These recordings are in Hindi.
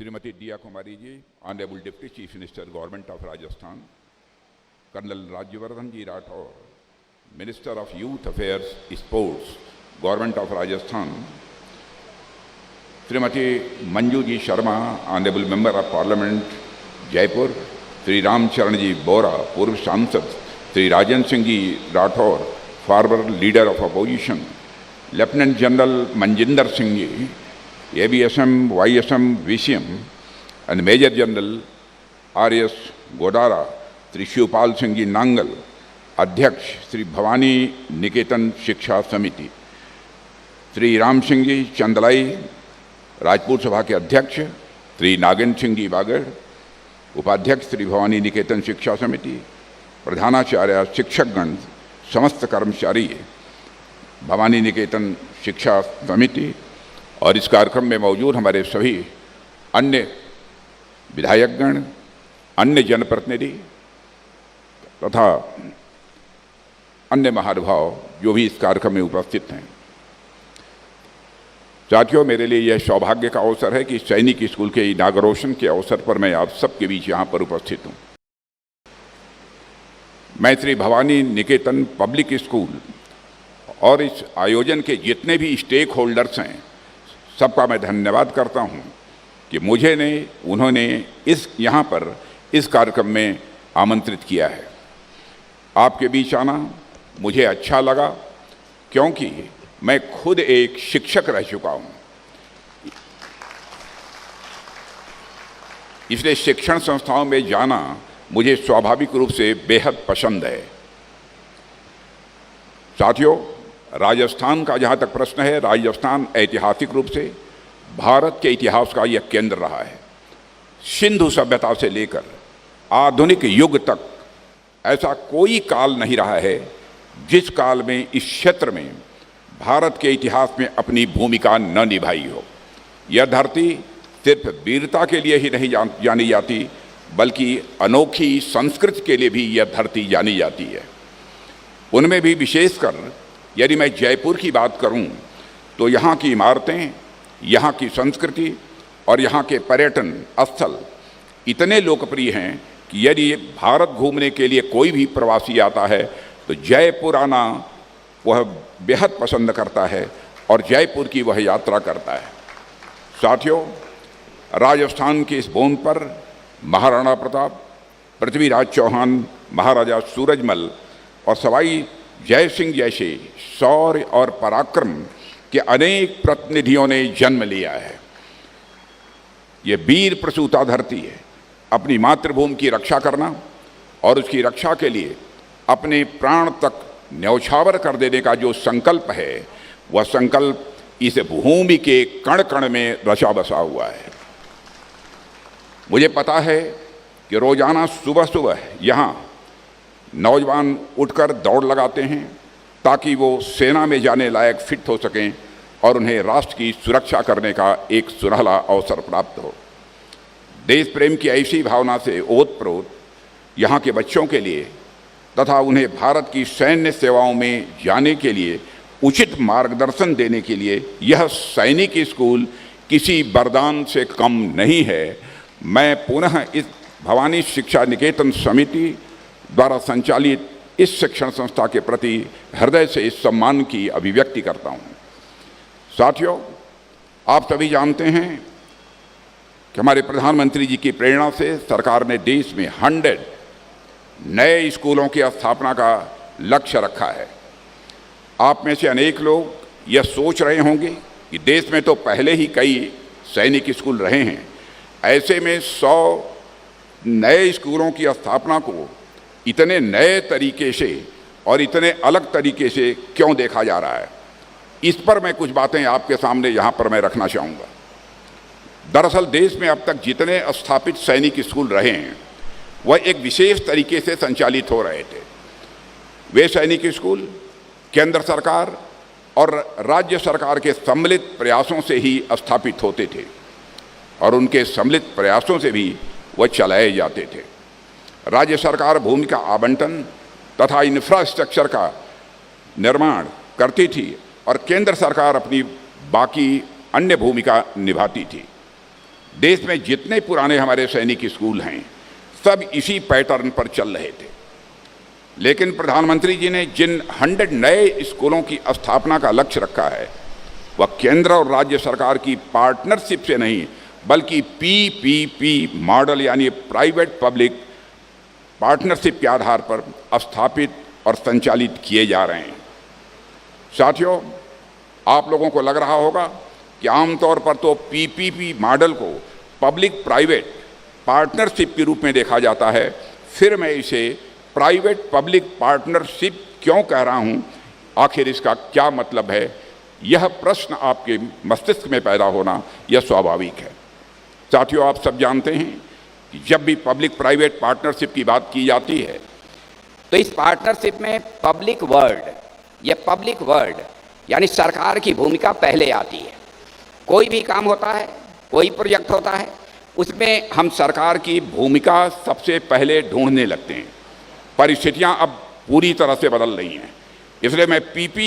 Shrimati Diya Kumari ji, honourable deputy chief minister government of Rajasthan, colonel Rajyavardhan ji Rathore, minister of youth affairs sports, government of Rajasthan, Shrimati Manju ji Sharma, honourable member of parliament Jaipur, Shri Ramcharan ji Bohra, पूर्व सांसद, Shri Rajendra Singh ji Rathore, former leader of opposition, lieutenant general Manjinder Singh ji, ABSM, YSM, VCM, and Major General R.S. Godara, Shri Shivpal Singh ji Nangal, अध्यक्ष श्री भवानी निकेतन शिक्षा समिति, श्री राम सिंह जी चंदलाई, राजपूत सभा के अध्यक्ष, श्री नागेंद्र सिंह जी बागड़, उपाध्यक्ष श्री भवानी निकेतन शिक्षा समिति, प्रधानाचार्य, शिक्षकगण, समस्त कर्मचारी भवानी निकेतन शिक्षा समिति और इस कार्यक्रम में मौजूद हमारे सभी अन्य विधायकगण, अन्य जनप्रतिनिधि तथा अन्य महानुभाव जो भी इस कार्यक्रम में उपस्थित हैं। साथियों, मेरे लिए यह सौभाग्य का अवसर है कि सैनिक स्कूल के इनागुरेशन के अवसर पर मैं आप सबके बीच यहाँ पर उपस्थित हूँ। मैं श्री भवानी निकेतन पब्लिक स्कूल और इस आयोजन के जितने भी स्टेक होल्डर्स हैं, सबका मैं धन्यवाद करता हूं कि उन्होंने यहाँ पर इस कार्यक्रम में आमंत्रित किया है। आपके बीच आना मुझे अच्छा लगा क्योंकि मैं खुद एक शिक्षक रह चुका हूं, इसलिए शिक्षण संस्थाओं में जाना मुझे स्वाभाविक रूप से बेहद पसंद है। साथियों, राजस्थान का जहाँ तक प्रश्न है, राजस्थान ऐतिहासिक रूप से भारत के इतिहास का यह केंद्र रहा है। सिंधु सभ्यता से लेकर आधुनिक युग तक ऐसा कोई काल नहीं रहा है जिस काल में इस क्षेत्र में भारत के इतिहास में अपनी भूमिका न निभाई हो। यह धरती सिर्फ वीरता के लिए ही नहीं जानी जाती, बल्कि अनोखी संस्कृति के लिए भी यह धरती जानी जाती है। उनमें भी विशेषकर यदि मैं जयपुर की बात करूं तो यहाँ की इमारतें, यहाँ की संस्कृति और यहाँ के पर्यटन स्थल इतने लोकप्रिय हैं कि यदि भारत घूमने के लिए कोई भी प्रवासी आता है तो जयपुर आना वह बेहद पसंद करता है और जयपुर की वह यात्रा करता है। साथियों, राजस्थान की इस भूमि पर महाराणा प्रताप, पृथ्वीराज चौहान, महाराजा सूरजमल और सवाई जय सिंह जैसे शौर्य और पराक्रम के अनेक प्रतिनिधियों ने जन्म लिया है। ये वीर प्रसूता धरती है। अपनी मातृभूमि की रक्षा करना और उसकी रक्षा के लिए अपने प्राण तक न्यौछावर कर देने का जो संकल्प है, वह संकल्प इस भूमि के कण कण में रचा बसा हुआ है। मुझे पता है कि रोजाना सुबह सुबह यहाँ नौजवान उठकर दौड़ लगाते हैं ताकि वो सेना में जाने लायक फिट हो सकें और उन्हें राष्ट्र की सुरक्षा करने का एक सुनहला अवसर प्राप्त हो। देश प्रेम की ऐसी भावना से ओतप्रोत यहाँ के बच्चों के लिए तथा उन्हें भारत की सैन्य सेवाओं में जाने के लिए उचित मार्गदर्शन देने के लिए यह सैनिक स्कूल किसी वरदान से कम नहीं है। मैं पुनः इस भवानी शिक्षा निकेतन समिति द्वारा संचालित इस शिक्षण संस्था के प्रति हृदय से इस सम्मान की अभिव्यक्ति करता हूँ। साथियों, आप सभी जानते हैं कि हमारे प्रधानमंत्री जी की प्रेरणा से सरकार ने देश में 100 नए स्कूलों की स्थापना का लक्ष्य रखा है। आप में से अनेक लोग यह सोच रहे होंगे कि देश में तो पहले ही कई सैनिक स्कूल रहे हैं, ऐसे में 100 नए स्कूलों की स्थापना को इतने नए तरीके से और इतने अलग तरीके से क्यों देखा जा रहा है। इस पर मैं कुछ बातें आपके सामने यहाँ पर मैं रखना चाहूँगा। दरअसल देश में अब तक जितने स्थापित सैनिक स्कूल रहे हैं वह एक विशेष तरीके से संचालित हो रहे थे। वे सैनिक स्कूल केंद्र सरकार और राज्य सरकार के सम्मिलित प्रयासों से ही स्थापित होते थे और उनके सम्मिलित प्रयासों से भी वह चलाए जाते थे। राज्य सरकार भूमि का आवंटन तथा इंफ्रास्ट्रक्चर का निर्माण करती थी और केंद्र सरकार अपनी बाकी अन्य भूमिका निभाती थी। देश में जितने पुराने हमारे सैनिक स्कूल हैं सब इसी पैटर्न पर चल रहे थे। लेकिन प्रधानमंत्री जी ने जिन 100 नए स्कूलों की स्थापना का लक्ष्य रखा है वह केंद्र और राज्य सरकार की पार्टनरशिप से नहीं बल्कि PPP मॉडल यानी प्राइवेट पब्लिक पार्टनरशिप के आधार पर स्थापित और संचालित किए जा रहे हैं। साथियों, आप लोगों को लग रहा होगा कि आमतौर पर तो PPP मॉडल को पब्लिक प्राइवेट पार्टनरशिप के रूप में देखा जाता है, फिर मैं इसे प्राइवेट पब्लिक पार्टनरशिप क्यों कह रहा हूं, आखिर इसका क्या मतलब है, यह प्रश्न आपके मस्तिष्क में पैदा होना यह स्वाभाविक है। साथियों, आप सब जानते हैं कि जब भी पब्लिक प्राइवेट पार्टनरशिप की बात की जाती है तो इस पार्टनरशिप में पब्लिक वर्ड यानी सरकार की भूमिका पहले आती है। कोई भी काम होता है, कोई प्रोजेक्ट होता है, उसमें हम सरकार की भूमिका सबसे पहले ढूंढने लगते हैं। परिस्थितियां अब पूरी तरह से बदल रही हैं, इसलिए मैं PPP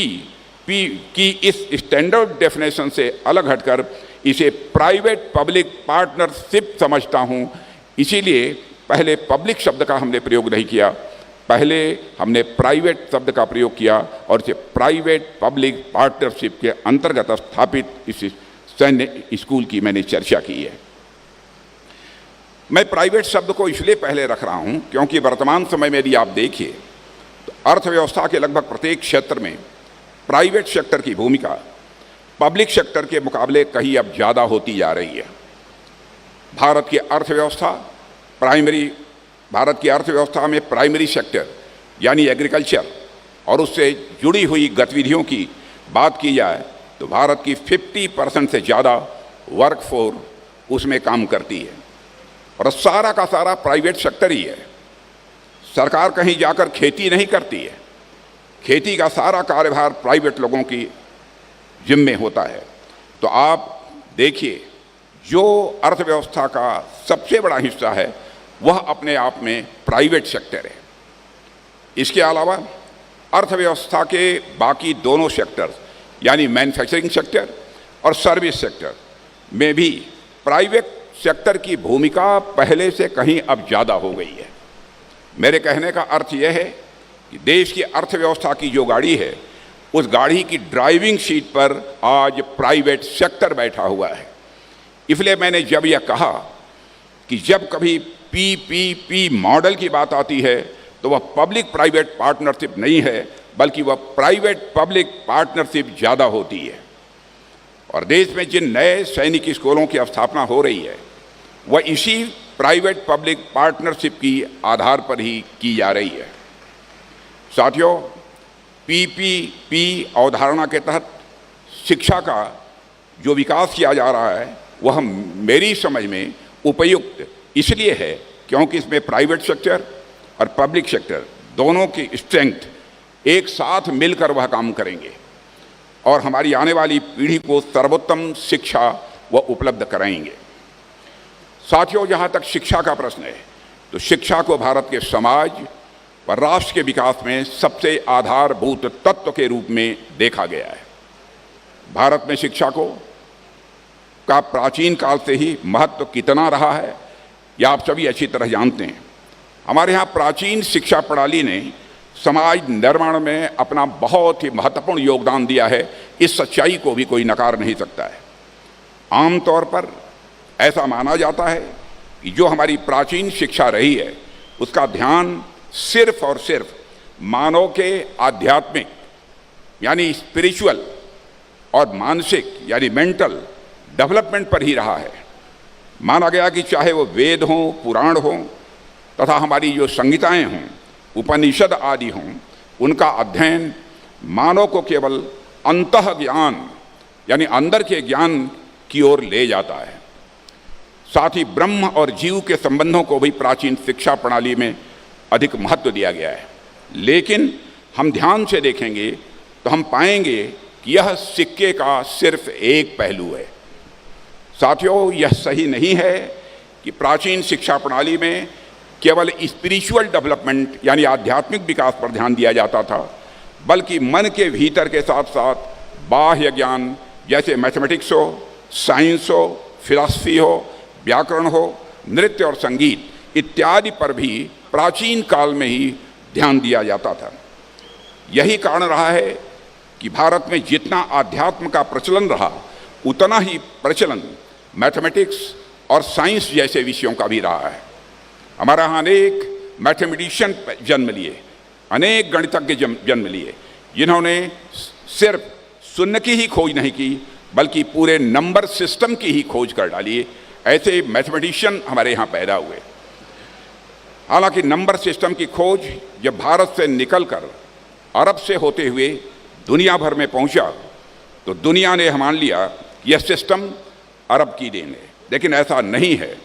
की इस स्टैंडर्ड डेफिनेशन से अलग हटकर इसे प्राइवेट पब्लिक पार्टनरशिप समझता हूं। इसीलिए पहले पब्लिक शब्द का हमने प्रयोग नहीं किया, पहले हमने प्राइवेट शब्द का प्रयोग किया और इसे प्राइवेट पब्लिक पार्टनरशिप के अंतर्गत स्थापित इस सैन्य स्कूल की मैंने चर्चा की है। मैं प्राइवेट शब्द को इसलिए पहले रख रहा हूं क्योंकि वर्तमान समय में यदि आप देखिए तो अर्थव्यवस्था के लगभग प्रत्येक क्षेत्र में प्राइवेट सेक्टर की भूमिका पब्लिक सेक्टर के मुकाबले कहीं अब ज़्यादा होती जा रही है। भारत की अर्थव्यवस्था में प्राइमरी सेक्टर यानी एग्रीकल्चर और उससे जुड़ी हुई गतिविधियों की बात की जाए तो भारत की 50% से ज़्यादा वर्कफोर्स उसमें काम करती है और सारा का सारा प्राइवेट सेक्टर ही है। सरकार कहीं जाकर खेती नहीं करती है, खेती का सारा कार्यभार प्राइवेट लोगों की जिम्मे होता है। तो आप देखिए, जो अर्थव्यवस्था का सबसे बड़ा हिस्सा है वह अपने आप में प्राइवेट सेक्टर है। इसके अलावा अर्थव्यवस्था के बाकी दोनों सेक्टर यानी मैन्युफैक्चरिंग सेक्टर और सर्विस सेक्टर में भी प्राइवेट सेक्टर की भूमिका पहले से कहीं अब ज़्यादा हो गई है। मेरे कहने का अर्थ यह है कि देश की अर्थव्यवस्था की जो गाड़ी है उस गाड़ी की ड्राइविंग सीट पर आज प्राइवेट सेक्टर बैठा हुआ है। इसलिए मैंने जब यह कहा कि जब कभी PPP मॉडल की बात आती है तो वह पब्लिक प्राइवेट पार्टनरशिप नहीं है बल्कि वह प्राइवेट पब्लिक पार्टनरशिप ज़्यादा होती है। और देश में जिन नए सैनिक स्कूलों की स्थापना हो रही है वह इसी प्राइवेट पब्लिक पार्टनरशिप की आधार पर ही की जा रही है। साथियों, PPP अवधारणा के तहत शिक्षा का जो विकास किया जा रहा है वह मेरी समझ में उपयुक्त इसलिए है क्योंकि इसमें प्राइवेट सेक्टर और पब्लिक सेक्टर दोनों की स्ट्रेंथ एक साथ मिलकर वह काम करेंगे और हमारी आने वाली पीढ़ी को सर्वोत्तम शिक्षा वह उपलब्ध कराएंगे। साथियों, जहाँ तक शिक्षा का प्रश्न है तो शिक्षा को भारत के समाज व राष्ट्र के विकास में सबसे आधारभूत तत्व के रूप में देखा गया है। भारत में शिक्षा का प्राचीन काल से ही महत्व कितना रहा है यह आप सभी अच्छी तरह जानते हैं। हमारे यहाँ प्राचीन शिक्षा प्रणाली ने समाज निर्माण में अपना बहुत ही महत्वपूर्ण योगदान दिया है, इस सच्चाई को भी कोई नकार नहीं सकता है। आमतौर पर ऐसा माना जाता है कि जो हमारी प्राचीन शिक्षा रही है उसका ध्यान सिर्फ और सिर्फ मानव के आध्यात्मिक यानी स्पिरिचुअल और मानसिक यानी मेंटल डेवलपमेंट पर ही रहा है। माना गया कि चाहे वो वेद हों, पुराण हों तथा हमारी जो संहिताएं हों, उपनिषद आदि हों, उनका अध्ययन मानव को केवल अंतः ज्ञान यानी अंदर के ज्ञान की ओर ले जाता है। साथ ही ब्रह्म और जीव के संबंधों को भी प्राचीन शिक्षा प्रणाली में अधिक महत्व दिया गया है। लेकिन हम ध्यान से देखेंगे तो हम पाएंगे कि यह सिक्के का सिर्फ एक पहलू है। साथियों, यह सही नहीं है कि प्राचीन शिक्षा प्रणाली में केवल स्पिरिचुअल डेवलपमेंट यानी आध्यात्मिक विकास पर ध्यान दिया जाता था, बल्कि मन के भीतर के साथ साथ बाह्य ज्ञान जैसे मैथमेटिक्स हो, साइंस हो, फिलॉसफी हो, व्याकरण हो, नृत्य और संगीत इत्यादि पर भी प्राचीन काल में ही ध्यान दिया जाता था। यही कारण रहा है कि भारत में जितना आध्यात्म का प्रचलन रहा, उतना ही प्रचलन मैथमेटिक्स और साइंस जैसे विषयों का भी रहा है। हमारे यहाँ अनेक मैथमेटिशियन जन्म लिए, अनेक गणितज्ञ जन्म लिए, जिन्होंने सिर्फ शून्य की ही खोज नहीं की, बल्कि पूरे नंबर सिस्टम की ही खोज कर डाली। ऐसे मैथमेटिशियन हमारे यहाँ पैदा हुए। हालांकि नंबर सिस्टम की खोज जब भारत से निकलकर अरब से होते हुए दुनिया भर में पहुंचा, तो दुनिया ने मान लिया कि यह सिस्टम अरब की देन है, लेकिन ऐसा नहीं है।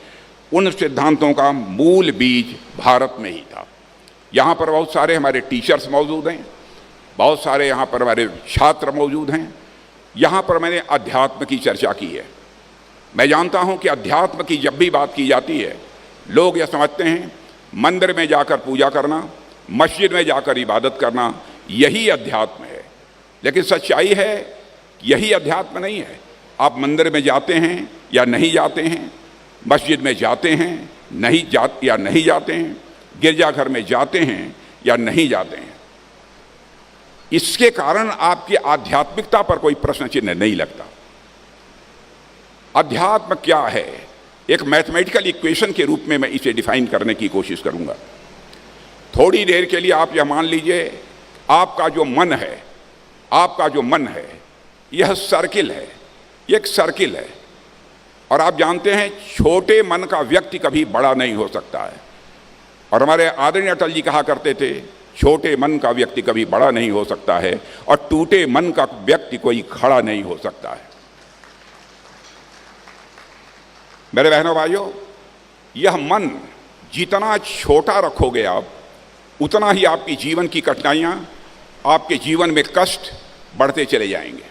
उन सिद्धांतों का मूल बीज भारत में ही था। यहाँ पर बहुत सारे हमारे टीचर्स मौजूद हैं, बहुत सारे यहाँ पर हमारे छात्र मौजूद हैं। यहाँ पर मैंने अध्यात्म की चर्चा की है। मैं जानता हूँ कि अध्यात्म की जब भी बात की जाती है, लोग यह समझते हैं मंदिर में जाकर पूजा करना, मस्जिद में जाकर इबादत करना, यही अध्यात्म है। लेकिन सच्चाई है यही अध्यात्म नहीं है। आप मंदिर में जाते हैं या नहीं जाते हैं, मस्जिद में जाते हैं नहीं जाते हैं, गिरजाघर में जाते हैं या नहीं जाते हैं, इसके कारण आपकी आध्यात्मिकता पर कोई प्रश्न चिन्ह नहीं लगता। अध्यात्म क्या है? एक मैथमेटिकल इक्वेशन के रूप में मैं इसे डिफाइन करने की कोशिश करूंगा। थोड़ी देर के लिए आप यह मान लीजिए, आपका जो मन है यह सर्किल है, एक सर्किल है। और आप जानते हैं छोटे मन का व्यक्ति कभी बड़ा नहीं हो सकता है। और हमारे आदरणीय अटल जी कहा करते थे, छोटे मन का व्यक्ति कभी बड़ा नहीं हो सकता है और टूटे मन का व्यक्ति कोई खड़ा नहीं हो सकता है। मेरे बहनों भाइयों, यह मन जितना छोटा रखोगे आप, उतना ही आपकी जीवन की कठिनाइयां, आपके जीवन में कष्ट बढ़ते चले जाएंगे।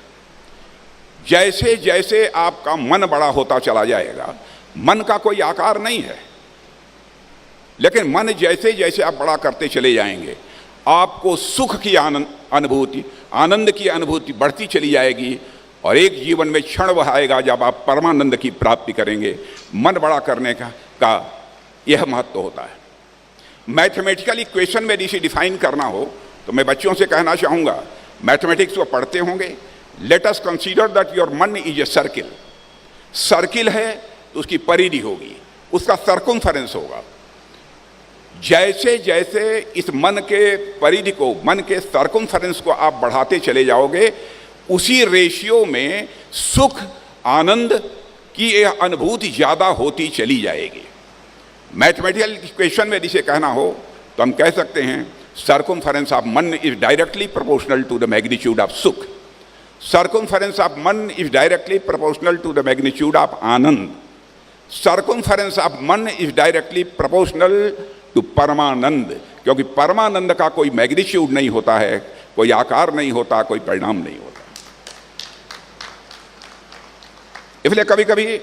जैसे जैसे आपका मन बड़ा होता चला जाएगा, मन का कोई आकार नहीं है, लेकिन मन जैसे जैसे आप बड़ा करते चले जाएंगे, आपको सुख की अनुभूति, आनंद की अनुभूति बढ़ती चली जाएगी। और एक जीवन में क्षण वह आएगा जब आप परमानंद की प्राप्ति करेंगे। मन बड़ा करने का यह महत्व होता है। मैथमेटिकल इक्वेशन में इसे डिफाइन करना हो तो मैं बच्चों से कहना चाहूँगा, मैथमेटिक्स वो पढ़ते होंगे, let us consider that your मन इज ए सर्किल। सर्किल है तो उसकी परिधि होगी, उसका सर्कमफेरेंस होगा। जैसे जैसे इस मन के परिधि को, मन के सर्कमफेरेंस को आप बढ़ाते चले जाओगे, उसी रेशियो में सुख आनंद की यह अनुभूति ज़्यादा होती चली जाएगी। मैथमेटिकल इक्वेशन में जिसे कहना हो तो हम कह सकते हैं सर्कमफेरेंस ऑफ मन is directly proportional to the magnitude of सुख, सर्कमफेरेंस ऑफ मन is directly proportional to the magnitude of आनंद, सर्कमफेरेंस ऑफ मन इज डायरेक्टली प्रोपोर्शनल टू परमानंद, क्योंकि परमानंद का कोई मैग्नीट्यूड नहीं होता है, कोई आकार नहीं होता, कोई परिणाम नहीं होता। इसलिए कभी कभी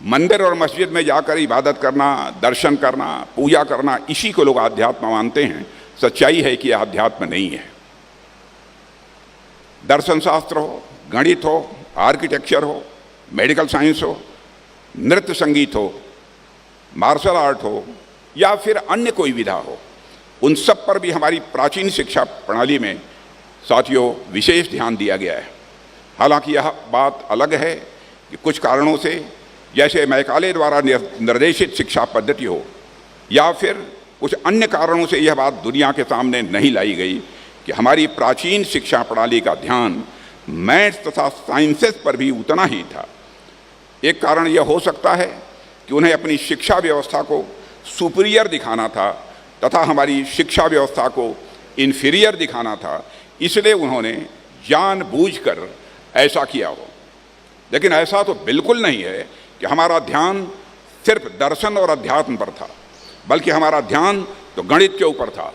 मंदिर और मस्जिद में जाकर इबादत करना, दर्शन करना, पूजा करना, इसी को लोग आध्यात्म मानते हैं। सच्चाई है कि आध्यात्म नहीं है। दर्शन शास्त्र हो, गणित हो, आर्किटेक्चर हो, मेडिकल साइंस हो, नृत्य संगीत हो, मार्शल आर्ट हो या फिर अन्य कोई विधा हो, उन सब पर भी हमारी प्राचीन शिक्षा प्रणाली में साथियों विशेष ध्यान दिया गया है। हालांकि यह बात अलग है कि कुछ कारणों से, जैसे मैकाले द्वारा निर्देशित शिक्षा पद्धति हो या फिर कुछ अन्य कारणों से, यह बात दुनिया के सामने नहीं लाई गई कि हमारी प्राचीन शिक्षा प्रणाली का ध्यान मैथ्स तथा साइंसेस पर भी उतना ही था। एक कारण यह हो सकता है कि उन्हें अपनी शिक्षा व्यवस्था को सुपीरियर दिखाना था तथा हमारी शिक्षा व्यवस्था को इन्फीरियर दिखाना था, इसलिए उन्होंने जानबूझकर ऐसा किया हो। लेकिन ऐसा तो बिल्कुल नहीं है कि हमारा ध्यान सिर्फ दर्शन और अध्यात्म पर था, बल्कि हमारा ध्यान तो गणित के ऊपर था,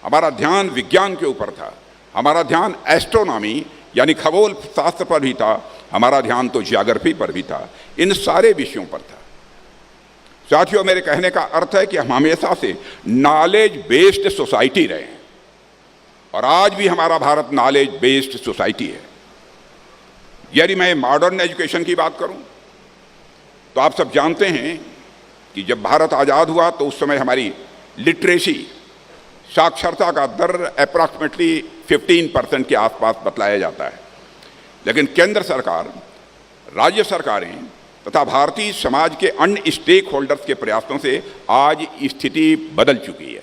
हमारा ध्यान विज्ञान के ऊपर था, हमारा ध्यान एस्ट्रोनॉमी यानी खगोल शास्त्र पर भी था, हमारा ध्यान तो ज्योग्राफी पर भी था, इन सारे विषयों पर था। साथियों, मेरे कहने का अर्थ है कि हम हमेशा से नॉलेज बेस्ड सोसाइटी रहे हैं और आज भी हमारा भारत नॉलेज बेस्ड सोसाइटी है। यदि मैं मॉडर्न एजुकेशन की बात करूं तो आप सब जानते हैं कि जब भारत आज़ाद हुआ तो उस समय हमारी लिटरेसी, साक्षरता का दर अप्रॉक्सीमेटली 15% के आसपास बतलाया जाता है। लेकिन केंद्र सरकार, राज्य सरकारें तथा भारतीय समाज के अन्य स्टेक होल्डर्स के प्रयासों से आज स्थिति बदल चुकी है।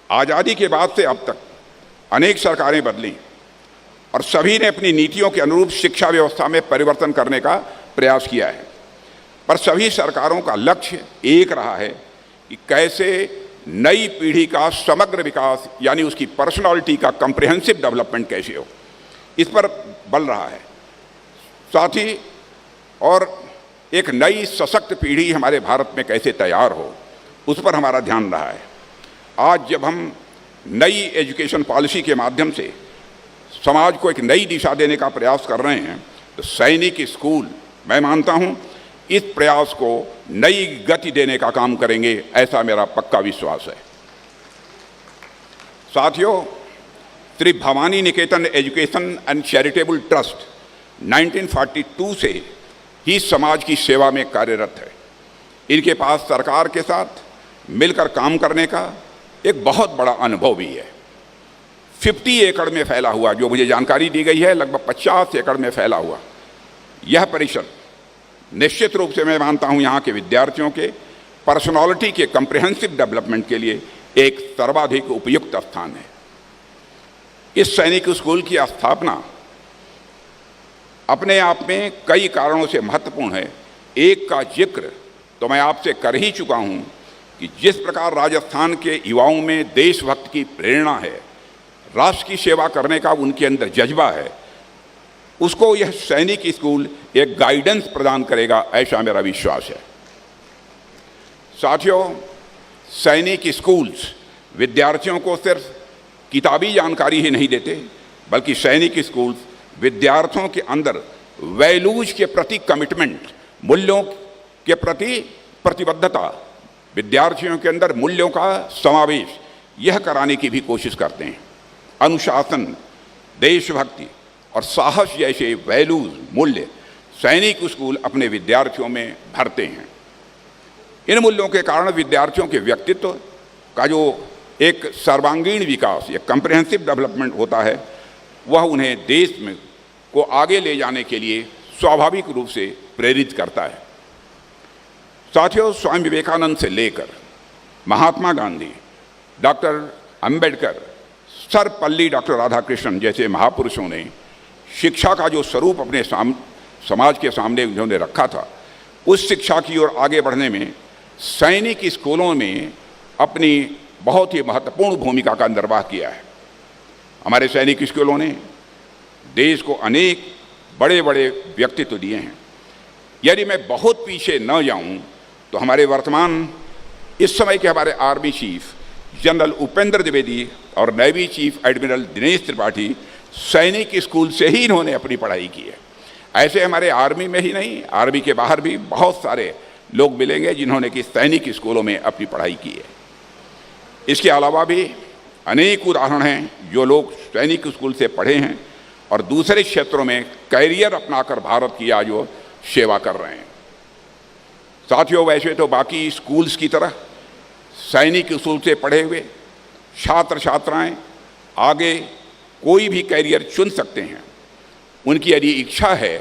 आज़ादी के बाद से अब तक अनेक सरकारें बदली और सभी ने अपनी नीतियों के अनुरूप शिक्षा व्यवस्था में परिवर्तन करने का प्रयास किया है, पर सभी सरकारों का लक्ष्य एक रहा है कि कैसे नई पीढ़ी का समग्र विकास, यानी उसकी पर्सनालिटी का कम्प्रिहेंसिव डेवलपमेंट कैसे हो, इस पर बल रहा है। साथ ही और एक नई सशक्त पीढ़ी हमारे भारत में कैसे तैयार हो, उस पर हमारा ध्यान रहा है। आज जब हम नई एजुकेशन पॉलिसी के माध्यम से समाज को एक नई दिशा देने का प्रयास कर रहे हैं, तो सैनिक स्कूल, मैं मानता हूं, इस प्रयास को नई गति देने का काम करेंगे, ऐसा मेरा पक्का विश्वास है। साथियों, श्री भवानी निकेतन एजुकेशन एंड चैरिटेबल ट्रस्ट 1942 से ही समाज की सेवा में कार्यरत है। इनके पास सरकार के साथ मिलकर काम करने का एक बहुत बड़ा अनुभव भी है। 50 एकड़ में फैला हुआ, जो मुझे जानकारी दी गई है, लगभग 50 एकड़ में फैला हुआ यह परिसर निश्चित रूप से मैं मानता हूं यहाँ के विद्यार्थियों के पर्सनालिटी के कम्प्रिहेंसिव डेवलपमेंट के लिए एक सर्वाधिक उपयुक्त स्थान है। इस सैनिक स्कूल की स्थापना अपने आप में कई कारणों से महत्वपूर्ण है। एक का जिक्र तो मैं आपसे कर ही चुका हूं कि जिस प्रकार राजस्थान के युवाओं में देशभक्त की प्रेरणा है, राष्ट्र की सेवा करने का उनके अंदर जज्बा है, उसको यह सैनिक स्कूल एक गाइडेंस प्रदान करेगा, ऐसा मेरा विश्वास है। साथियों, सैनिक स्कूल्स विद्यार्थियों को सिर्फ किताबी जानकारी ही नहीं देते, बल्कि सैनिक स्कूल्स विद्यार्थियों के अंदर वैल्यूज के प्रति कमिटमेंट, मूल्यों के प्रति प्रतिबद्धता, विद्यार्थियों के अंदर मूल्यों का समावेश, यह कराने की भी कोशिश करते हैं। अनुशासन, देशभक्ति और साहस जैसे वैल्यूज, मूल्य सैनिक स्कूल अपने विद्यार्थियों में भरते हैं। इन मूल्यों के कारण विद्यार्थियों के व्यक्तित्व का जो एक सर्वांगीण विकास, एक कम्प्रिहेंसिव डेवलपमेंट होता है, वह उन्हें देश में को आगे ले जाने के लिए स्वाभाविक रूप से प्रेरित करता है। साथियों, स्वामी विवेकानंद से लेकर महात्मा गांधी, डॉक्टर अंबेडकर, सर्वपल्ली डॉक्टर राधाकृष्णन जैसे महापुरुषों ने शिक्षा का जो स्वरूप अपने समाज के सामने उन्होंने रखा था, उस शिक्षा की ओर आगे बढ़ने में सैनिक स्कूलों में अपनी बहुत ही महत्वपूर्ण भूमिका का निर्वाह किया है। हमारे सैनिक स्कूलों ने देश को अनेक बड़े बड़े व्यक्तित्व दिए हैं। यदि मैं बहुत पीछे न जाऊं तो हमारे वर्तमान इस समय के हमारे army chief general Upendra Dwivedi और navy chief admiral Dinesh Tripathi सैनिक स्कूल से ही इन्होंने अपनी पढ़ाई की है। ऐसे हमारे आर्मी में ही नहीं, आर्मी के बाहर भी बहुत सारे लोग मिलेंगे जिन्होंने कि सैनिक स्कूलों में अपनी पढ़ाई की है। इसके अलावा भी अनेक उदाहरण हैं जो लोग सैनिक स्कूल से पढ़े हैं और दूसरे क्षेत्रों में कैरियर अपनाकर भारत की आज वो सेवा कर रहे हैं। साथियों, वैसे तो बाकी स्कूल्स की तरह सैनिक स्कूल से पढ़े हुए छात्र छात्राएं आगे कोई भी कैरियर चुन सकते हैं। उनकी यदि इच्छा है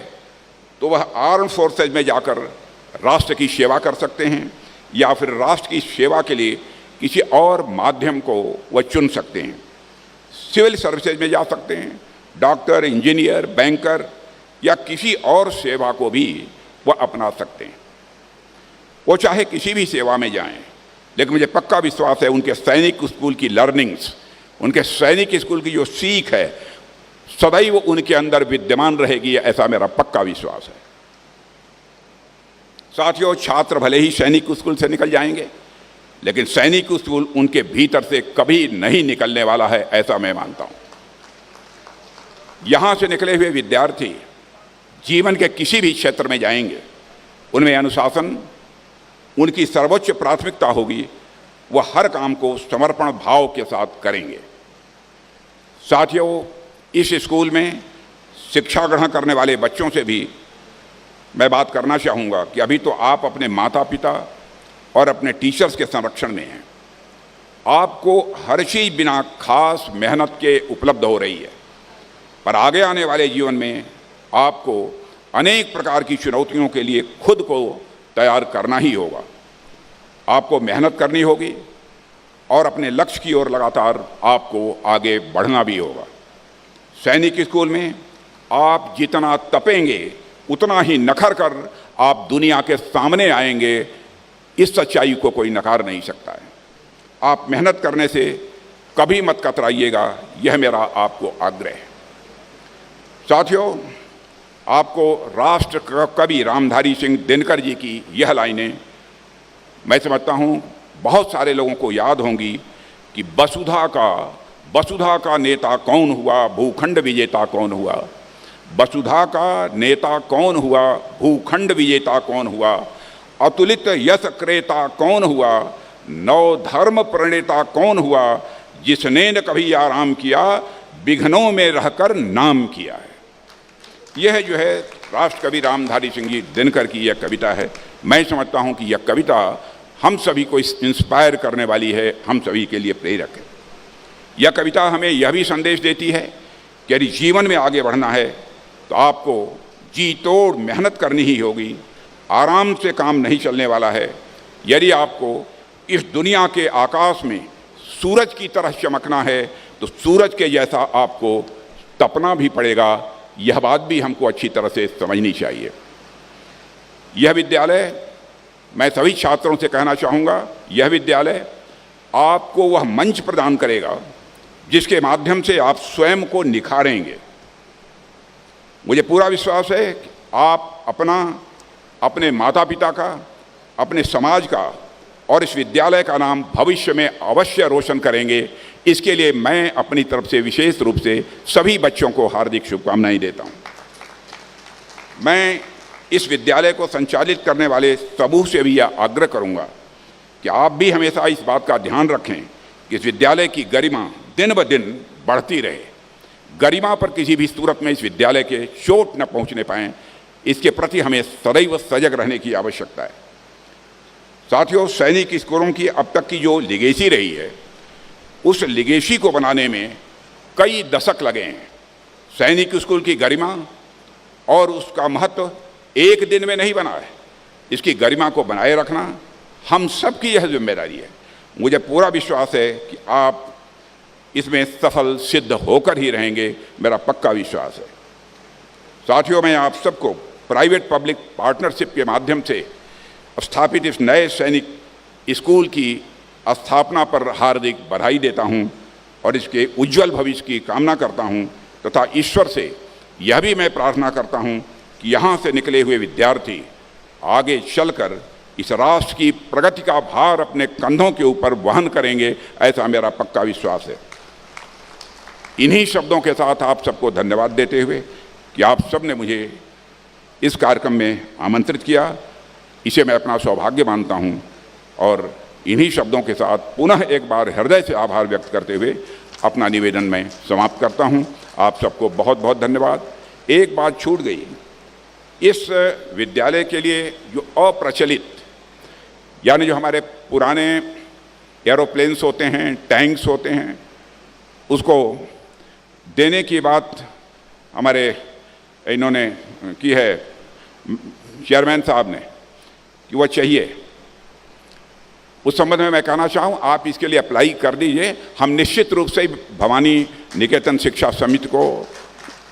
तो वह आर्म फोर्सेज में जाकर राष्ट्र की सेवा कर सकते हैं या फिर राष्ट्र की सेवा के लिए किसी और माध्यम को वह चुन सकते हैं। सिविल सर्विसेज में जा सकते हैं, डॉक्टर, इंजीनियर, बैंकर या किसी और सेवा को भी वह अपना सकते हैं। वो चाहे किसी भी सेवा में जाएं, लेकिन मुझे पक्का विश्वास है उनके सैनिक स्कूल की लर्निंग्स, उनके सैनिक स्कूल की जो सीख है, सदैव उनके अंदर विद्यमान रहेगी, ऐसा मेरा पक्का विश्वास है। साथियों, छात्र भले ही सैनिक स्कूल से निकल जाएंगे, लेकिन सैनिक स्कूल उनके भीतर से कभी नहीं निकलने वाला है, ऐसा मैं मानता हूं। यहां से निकले हुए विद्यार्थी जीवन के किसी भी क्षेत्र में जाएंगे, उनमें अनुशासन उनकी सर्वोच्च प्राथमिकता होगी। वह हर काम को समर्पण भाव के साथ करेंगे। साथियों, इस स्कूल में शिक्षा ग्रहण करने वाले बच्चों से भी मैं बात करना चाहूँगा कि अभी तो आप अपने माता पिता और अपने टीचर्स के संरक्षण में हैं। आपको हर चीज़ बिना खास मेहनत के उपलब्ध हो रही है, पर आगे आने वाले जीवन में आपको अनेक प्रकार की चुनौतियों के लिए खुद को तैयार करना ही होगा। आपको मेहनत करनी होगी और अपने लक्ष्य की ओर लगातार आपको आगे बढ़ना भी होगा। सैनिक स्कूल में आप जितना तपेंगे उतना ही नखर कर आप दुनिया के सामने आएंगे, इस सच्चाई को कोई नकार नहीं सकता है। आप मेहनत करने से कभी मत कतराइएगा, यह मेरा आपको आग्रह है। साथियों, आपको राष्ट्र कवि रामधारी सिंह दिनकर जी की यह लाइनें मैं समझता हूँ बहुत सारे लोगों को याद होंगी कि वसुधा का नेता कौन हुआ, भूखंड विजेता कौन हुआ। वसुधा का नेता कौन हुआ, भूखंड विजेता कौन हुआ। अतुलित यश क्रेता कौन हुआ, नव धर्म प्रणेता कौन हुआ। जिसने न कभी आराम किया, विघ्नों में रहकर नाम किया है। यह जो है राष्ट्र कवि रामधारी सिंह जी दिनकर की यह कविता है। मैं समझता हूँ कि यह कविता हम सभी को इंस्पायर करने वाली है, हम सभी के लिए प्रेरक है। यह कविता हमें यह भी संदेश देती है कि यदि जीवन में आगे बढ़ना है तो आपको जी तोड़ मेहनत करनी ही होगी। आराम से काम नहीं चलने वाला है। यदि आपको इस दुनिया के आकाश में सूरज की तरह चमकना है तो सूरज के जैसा आपको तपना भी पड़ेगा। यह बात भी हमको अच्छी तरह से समझनी चाहिए। यह विद्यालय, मैं सभी छात्रों से कहना चाहूँगा, यह विद्यालय आपको वह मंच प्रदान करेगा जिसके माध्यम से आप स्वयं को निखारेंगे। मुझे पूरा विश्वास है कि आप अपने माता पिता का, अपने समाज का और इस विद्यालय का नाम भविष्य में अवश्य रोशन करेंगे। इसके लिए मैं अपनी तरफ से विशेष रूप से सभी बच्चों को हार्दिक शुभकामनाएं देता हूं। मैं इस विद्यालय को संचालित करने वाले समूह से भी यह आग्रह करूंगा कि आप भी हमेशा इस बात का ध्यान रखें कि इस विद्यालय की गरिमा दिन ब दिन बढ़ती रहे। गरिमा पर किसी भी सूरत में इस विद्यालय के चोट न पहुंचने पाएं, इसके प्रति हमें सदैव सजग रहने की आवश्यकता है। साथियों, सैनिक स्कूलों की अब तक की जो लिगेसी रही है, उस लिगेसी को बनाने में कई दशक लगे हैं। सैनिक स्कूल की गरिमा और उसका महत्व एक दिन में नहीं बना है। इसकी गरिमा को बनाए रखना हम सब की यह जिम्मेदारी है। मुझे पूरा विश्वास है कि आप इसमें सफल सिद्ध होकर ही रहेंगे, मेरा पक्का विश्वास है। साथियों, मैं आप सबको प्राइवेट पब्लिक पार्टनरशिप के माध्यम से स्थापित इस नए सैनिक स्कूल की स्थापना पर हार्दिक बधाई देता हूं और इसके उज्जवल भविष्य की कामना करता हूं तथा ईश्वर से यह भी मैं प्रार्थना करता हूं कि यहाँ से निकले हुए विद्यार्थी आगे चलकर इस राष्ट्र की प्रगति का भार अपने कंधों के ऊपर वहन करेंगे, ऐसा मेरा पक्का विश्वास है। इन्हीं शब्दों के साथ आप सबको धन्यवाद देते हुए कि आप सब ने मुझे इस कार्यक्रम में आमंत्रित किया, इसे मैं अपना सौभाग्य मानता हूं और इन्हीं शब्दों के साथ पुनः एक बार हृदय से आभार व्यक्त करते हुए अपना निवेदन मैं समाप्त करता हूं। आप सबको बहुत बहुत धन्यवाद। एक बात छूट गई, इस विद्यालय के लिए जो अप्रचलित यानी जो हमारे पुराने एरोप्लेन्स होते हैं, टैंक्स होते हैं, उसको देने की बात हमारे इन्होंने की है चेयरमैन साहब ने कि वह चाहिए। उस संबंध में मैं कहना चाहूँ, आप इसके लिए अप्लाई कर दीजिए। हम निश्चित रूप से भवानी निकेतन शिक्षा समिति को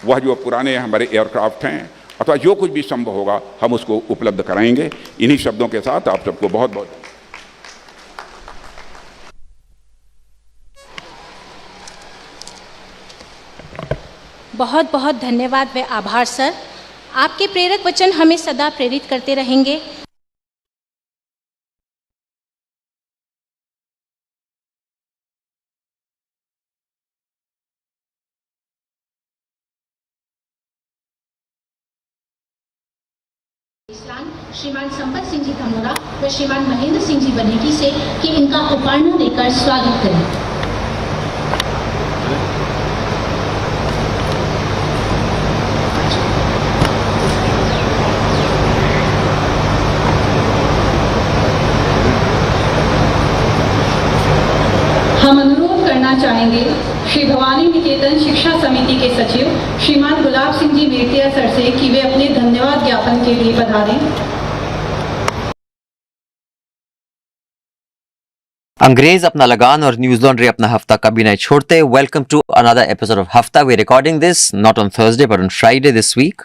वह जो पुराने हमारे एयरक्राफ्ट हैं अथवा जो कुछ भी संभव होगा हम उसको उपलब्ध कराएंगे। इन्हीं शब्दों के साथ आप सबको बहुत बहुत धन्यवाद व आभार सर। आपके प्रेरक वचन हमें सदा प्रेरित करते रहेंगे। श्रीमान संपत सिंह जी धमोरा व श्रीमान महेंद्र सिंह जी बनेटी से कि इनका उपहार देकर स्वागत करें। हम अनुरोध करना चाहेंगे श्री भवानी निकेतन शिक्षा समिति के सचिव श्रीमान गुलाब सिंह जी मेटिया सर से कि वे अपने धन्यवाद ज्ञापन के लिए पधारें। अंग्रेज अपना लगान और न्यूज लॉन्ड्री अपना हफ्ता कभी नहीं छोड़ते। Welcome to another episode of Hafta. We recording this not on Thursday but on Friday this week.